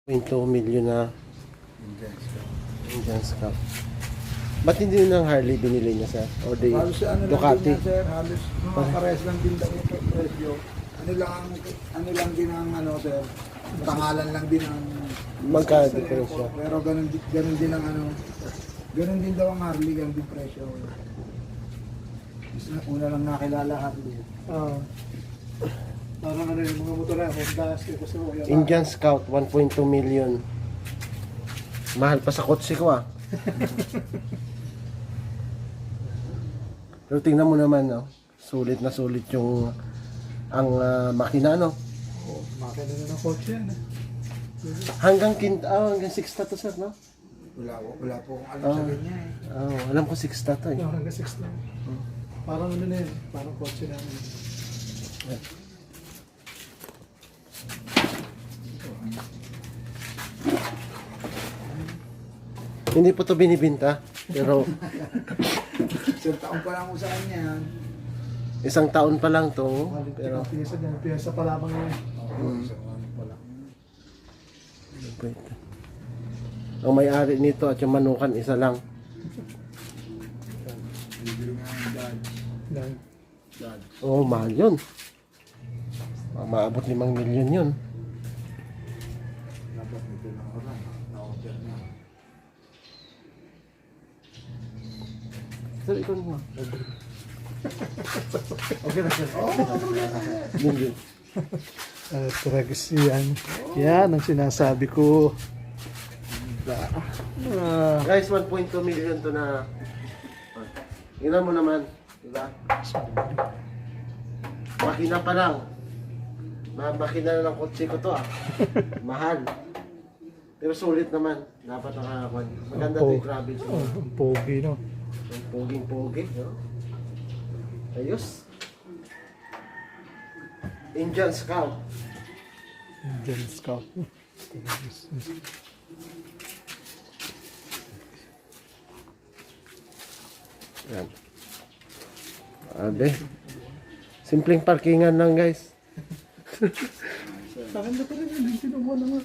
$2 million na Indian Scout. Ba't hindi nyo ng Harley binili niya, sir? O di Halos ano lang Ducati? din yan, sir. Halos mga pares lang din daw yung presyo. Ano lang din ang ano, sir. Pangalan lang din ang Magkano sa diferensya? airport. Pero ganun din ang ano. Ganun din daw ang Harley, ganun din presyo. Una lang nakilala Harley. Parang ano yung mga motor na, Honda, kasi Indian Scout, 1.2 million. Mahal pa sa kotse ko, ah. Pero tingnan mo naman, no? Sulit na sulit yung makina, no? makina na ng kotse yan. Hanggang 6 to, sir, no? Wala po akong alam sa ganyan eh. Alam ko 6 to, eh. Hanggang 6 na. Parang ano na yun, parang kotse na yun. Hindi po to binibinta, pero Isang taon pa lang ko sa kanya. isang taon pa lang to, pero Piyesa pa lamang yun. Isang taon pa lang. ang may-ari nito at yung manukan isa lang. Bibili nga ang dad. Oh, mahal yun. Maabot 5 milyon yun. Dapat nito lang ako lang. Na-order na. Sir, ikaw naman. Okay na, sir. Yun, yun. Tragis yan. Yan ang sinasabi ko. Guys, 1.2 million to na. Tingnan mo naman. Diba? Makina pa lang. Makina na ng kotse ko to, ah. Mahal. Pero sulit naman. Dapat nakakakuan. Maganda to yung gravel. Ang pogi, no? Ang poging-pogi. No? Ayos. Indian Scout. Indian Scout. Yan. Abe. Simpleng parkingan lang, guys. Maganda pa rin yun. Hindi mo naman.